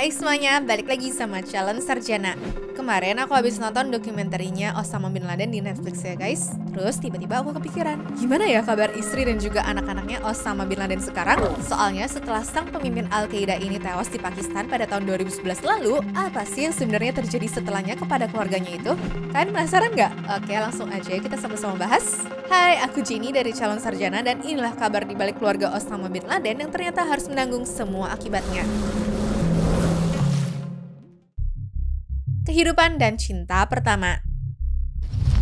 Hai semuanya, balik lagi sama Calon Sarjana. Kemarin aku habis nonton dokumenterinya Osama Bin Laden di Netflix ya guys. Terus tiba-tiba aku kepikiran, gimana ya kabar istri dan juga anak-anaknya Osama Bin Laden sekarang? Soalnya setelah sang pemimpin Al-Qaeda ini tewas di Pakistan pada tahun 2011 lalu, apa sih yang sebenarnya terjadi setelahnya kepada keluarganya itu? Kalian penasaran nggak? Oke, langsung aja kita sama-sama bahas. Hai, aku Jenny dari Calon Sarjana dan inilah kabar di balik keluarga Osama Bin Laden yang ternyata harus menanggung semua akibatnya. Kehidupan dan cinta pertama.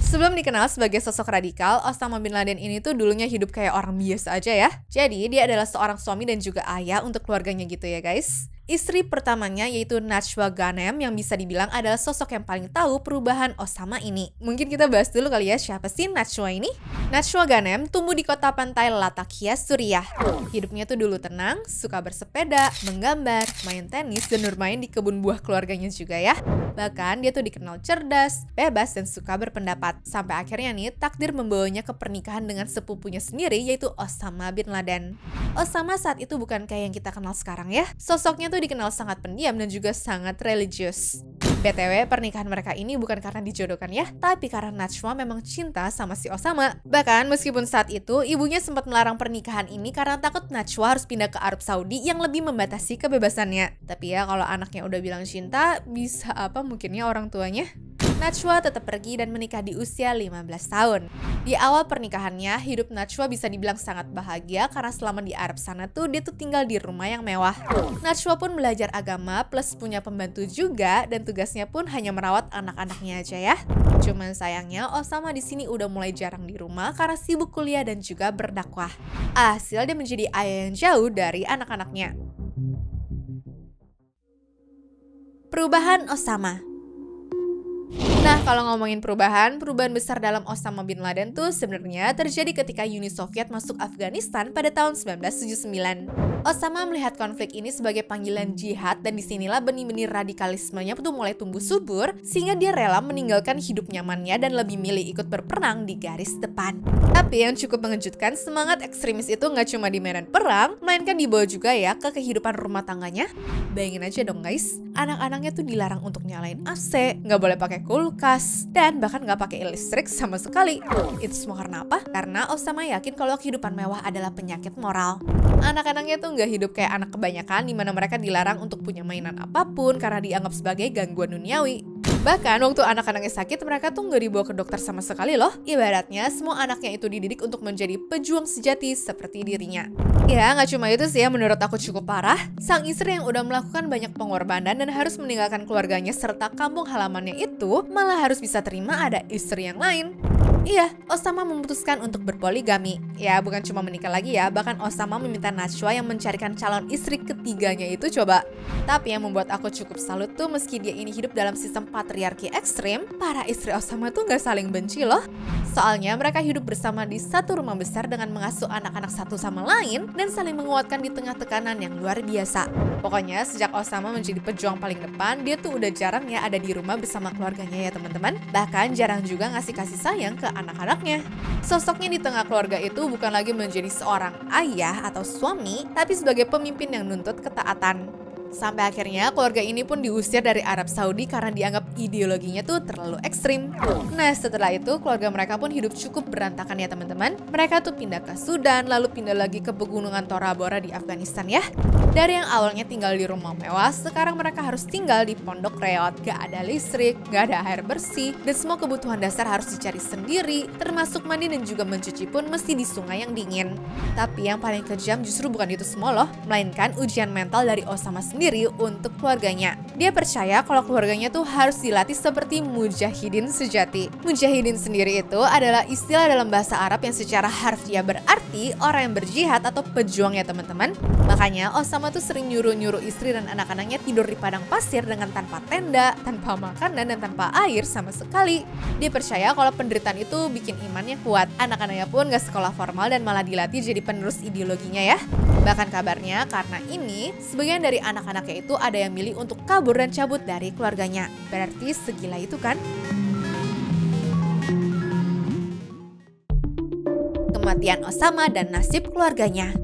Sebelum dikenal sebagai sosok radikal, Osama Bin Laden ini tuh dulunya hidup kayak orang biasa aja ya. Jadi dia adalah seorang suami dan juga ayah untuk keluarganya gitu ya guys. Istri pertamanya yaitu Najwa Ghanem yang bisa dibilang adalah sosok yang paling tahu perubahan Osama ini. Mungkin kita bahas dulu kali ya siapa sih Najwa ini? Najwa Ghanem tumbuh di kota pantai Latakia, Suriah. Hidupnya tuh dulu tenang, suka bersepeda, menggambar, main tenis, dan bermain di kebun buah keluarganya juga ya. Bahkan dia tuh dikenal cerdas, bebas, dan suka berpendapat. Sampai akhirnya nih takdir membawanya ke pernikahan dengan sepupunya sendiri yaitu Osama Bin Laden. Osama saat itu bukan kayak yang kita kenal sekarang ya. Sosoknya tuh dikenal sangat pendiam dan juga sangat religius. BTW, pernikahan mereka ini bukan karena dijodohkan ya, tapi karena Najwa memang cinta sama si Osama. Bahkan meskipun saat itu ibunya sempat melarang pernikahan ini karena takut Najwa harus pindah ke Arab Saudi yang lebih membatasi kebebasannya. Tapi ya kalau anaknya udah bilang cinta, bisa apa mungkinnya orang tuanya? Najwa tetap pergi dan menikah di usia 15 tahun. Di awal pernikahannya, hidup Najwa bisa dibilang sangat bahagia karena selama di Arab sana tuh dia tuh tinggal di rumah yang mewah. Najwa pun belajar agama plus punya pembantu juga dan tugasnya pun hanya merawat anak-anaknya aja ya. Cuman sayangnya Osama di sini udah mulai jarang di rumah karena sibuk kuliah dan juga berdakwah. Hasil dia menjadi ayah yang jauh dari anak-anaknya. Perubahan Osama. Nah, kalau ngomongin perubahan besar dalam Osama Bin Laden tuh sebenarnya terjadi ketika Uni Soviet masuk Afghanistan pada tahun 1979. Osama melihat konflik ini sebagai panggilan jihad dan disinilah benih-benih radikalismenya tuh mulai tumbuh subur sehingga dia rela meninggalkan hidup nyamannya dan lebih milih ikut berperang di garis depan. Tapi yang cukup mengejutkan, semangat ekstremis itu nggak cuma di medan perang, melainkan dibawa juga ya ke kehidupan rumah tangganya. Bayangin aja dong guys, anak-anaknya tuh dilarang untuk nyalain AC, nggak boleh pakai kulkas, dan bahkan nggak pakai listrik sama sekali. Itu semua karena apa? Karena Osama yakin kalau kehidupan mewah adalah penyakit moral. Anak-anaknya tuh nggak hidup kayak anak kebanyakan di mana mereka dilarang untuk punya mainan apapun karena dianggap sebagai gangguan duniawi. Bahkan waktu anak-anaknya sakit mereka tuh nggak dibawa ke dokter sama sekali loh. Ibaratnya semua anaknya itu dididik untuk menjadi pejuang sejati seperti dirinya. Ya nggak cuma itu sih ya, menurut aku cukup parah. Sang istri yang udah melakukan banyak pengorbanan dan harus meninggalkan keluarganya serta kampung halamannya itu malah harus bisa terima ada istri yang lain. Iya, Osama memutuskan untuk berpoligami. Ya, bukan cuma menikah lagi ya, bahkan Osama meminta Najwa yang mencarikan calon istri ketiganya itu coba. Tapi yang membuat aku cukup salut tuh meski dia ini hidup dalam sistem patriarki ekstrim, para istri Osama tuh nggak saling benci loh. Soalnya mereka hidup bersama di satu rumah besar dengan mengasuh anak-anak satu sama lain dan saling menguatkan di tengah tekanan yang luar biasa. Pokoknya sejak Osama menjadi pejuang paling depan, dia tuh udah jarang ya ada di rumah bersama keluarganya ya teman-teman. Bahkan jarang juga ngasih kasih sayang ke anak-anaknya. Sosoknya di tengah keluarga itu bukan lagi menjadi seorang ayah atau suami, tapi sebagai pemimpin yang nuntut ketaatan. Sampai akhirnya keluarga ini pun diusir dari Arab Saudi karena dianggap ideologinya tuh terlalu ekstrim. Nah setelah itu keluarga mereka pun hidup cukup berantakan ya teman-teman. Mereka tuh pindah ke Sudan, lalu pindah lagi ke pegunungan Tora Bora di Afghanistan ya. Dari yang awalnya tinggal di rumah mewah, sekarang mereka harus tinggal di pondok reot. Gak ada listrik, gak ada air bersih, dan semua kebutuhan dasar harus dicari sendiri, termasuk mandi dan juga mencuci pun mesti di sungai yang dingin. Tapi yang paling kejam justru bukan itu semua loh, melainkan ujian mental dari Osama sendiri untuk keluarganya. Dia percaya kalau keluarganya tuh harus dilatih seperti mujahidin sejati. Mujahidin sendiri itu adalah istilah dalam bahasa Arab yang secara harfiah berarti orang yang berjihad atau pejuang ya teman-teman. Makanya Osama tuh sering nyuruh-nyuruh istri dan anak-anaknya tidur di padang pasir dengan tanpa tenda, tanpa makanan, dan tanpa air sama sekali. Dia percaya kalau penderitaan itu bikin imannya kuat. Anak-anaknya pun gak sekolah formal dan malah dilatih jadi penerus ideologinya ya. Bahkan kabarnya karena ini, sebagian dari anak-anaknya itu ada yang milih untuk kabur dan cabut dari keluarganya. Berarti segila itu kan? Kematian Osama dan nasib keluarganya.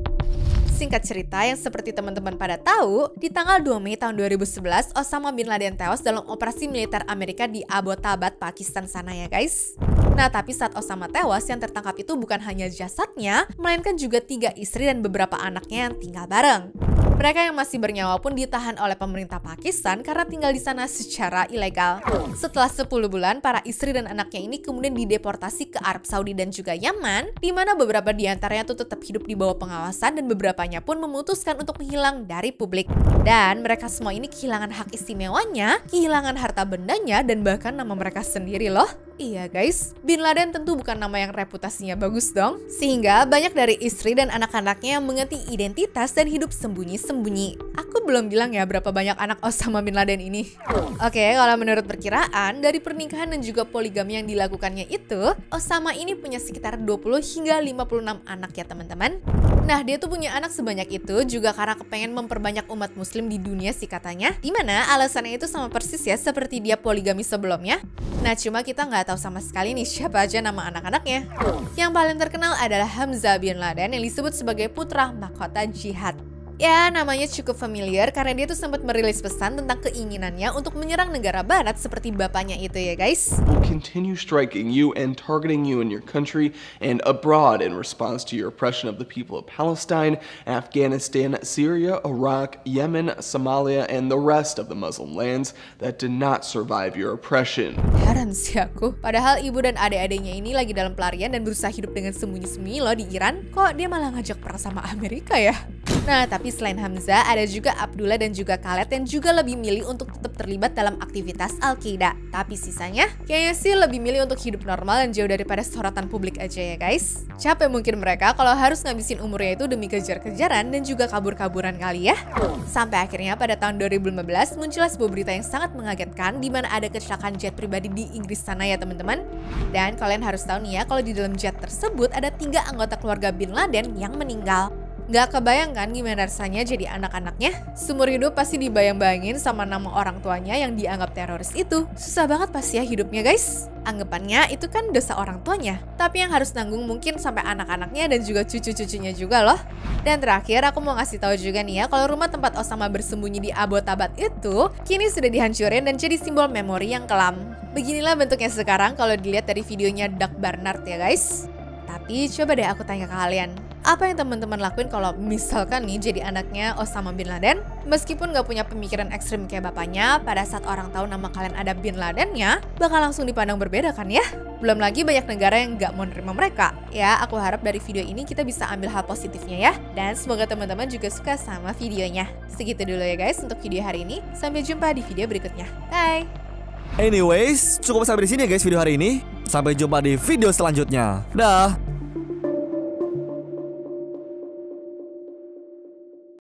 Singkat cerita, yang seperti teman-teman pada tahu, di tanggal 2 Mei tahun 2011, Osama Bin Laden tewas dalam operasi militer Amerika di Abbottabad, Pakistan sana ya guys. Nah, tapi saat Osama tewas, yang tertangkap itu bukan hanya jasadnya, melainkan juga 3 istri dan beberapa anaknya yang tinggal bareng. Mereka yang masih bernyawa pun ditahan oleh pemerintah Pakistan karena tinggal di sana secara ilegal. Setelah 10 bulan, para istri dan anaknya ini kemudian dideportasi ke Arab Saudi dan juga Yaman, di mana beberapa di antaranya tuh tetap hidup di bawah pengawasan dan beberapanya pun memutuskan untuk menghilang dari publik. Dan mereka semua ini kehilangan hak istimewanya, kehilangan harta bendanya, dan bahkan nama mereka sendiri loh. Iya guys, Bin Laden tentu bukan nama yang reputasinya bagus dong. Sehingga banyak dari istri dan anak-anaknya yang mengganti identitas dan hidup sembunyi-sembunyi. Aku belum bilang ya berapa banyak anak Osama Bin Laden ini. Oke, kalau menurut perkiraan, dari pernikahan dan juga poligami yang dilakukannya itu, Osama ini punya sekitar 20 hingga 56 anak ya teman-teman. Nah, dia tuh punya anak sebanyak itu juga karena kepengen memperbanyak umat muslim di dunia sih katanya. Dimana alasannya itu sama persis ya seperti dia poligami sebelumnya. Nah, cuma kita nggak tahu sama sekali nih siapa aja nama anak-anaknya. Yang paling terkenal adalah Hamzah Bin Laden yang disebut sebagai putra mahkota jihad. Ya, namanya cukup familiar karena dia tuh sempat merilis pesan tentang keinginannya untuk menyerang negara barat seperti bapaknya itu ya guys. Will continue striking you and targeting you in your country and abroad in response to your oppression of the people of Palestine, Afghanistan, Syria, Iraq, Yemen, Somalia, and the rest of the Muslim lands that did not survive your oppression. Heran sih aku. Padahal ibu dan adik-adiknya ini lagi dalam pelarian dan berusaha hidup dengan sembunyi-sembunyi loh di Iran. Kok dia malah ngajak perang sama Amerika ya? Nah, tapi selain Hamzah, ada juga Abdullah dan juga Khaled yang juga lebih milih untuk tetap terlibat dalam aktivitas Al-Qaeda. Tapi sisanya, kayaknya sih lebih milih untuk hidup normal dan jauh daripada sorotan publik aja ya guys. Capek mungkin mereka kalau harus ngabisin umurnya itu demi kejar-kejaran dan juga kabur-kaburan kali ya. Sampai akhirnya pada tahun 2015 muncullah sebuah berita yang sangat mengagetkan di mana ada kecelakaan jet pribadi di Inggris sana ya teman-teman. Dan kalian harus tahu nih ya, kalau di dalam jet tersebut ada 3 anggota keluarga Bin Laden yang meninggal. Gak kebayang kan gimana rasanya jadi anak-anaknya? Seumur hidup pasti dibayang-bayangin sama nama orang tuanya yang dianggap teroris itu. Susah banget pasti ya hidupnya guys. Anggapannya itu kan dosa orang tuanya. Tapi yang harus nanggung mungkin sampai anak-anaknya dan juga cucu-cucunya juga loh. Dan terakhir aku mau ngasih tahu juga nih ya, kalau rumah tempat Osama bersembunyi di Abbottabad itu kini sudah dihancurin dan jadi simbol memori yang kelam. Beginilah bentuknya sekarang kalau dilihat dari videonya Doug Barnard ya guys. Tapi coba deh aku tanya ke kalian, apa yang teman-teman lakuin kalau misalkan nih jadi anaknya Osama Bin Laden? Meskipun gak punya pemikiran ekstrim kayak bapaknya, pada saat orang tahu nama kalian ada Bin Ladennya, bakal langsung dipandang berbeda kan ya? Belum lagi banyak negara yang gak mau nerima mereka. Ya, aku harap dari video ini kita bisa ambil hal positifnya ya. Dan semoga teman-teman juga suka sama videonya. Segitu dulu ya guys untuk video hari ini. Sampai jumpa di video berikutnya. Bye! Anyways, cukup sampai di sini ya guys video hari ini. Sampai jumpa di video selanjutnya. Dah.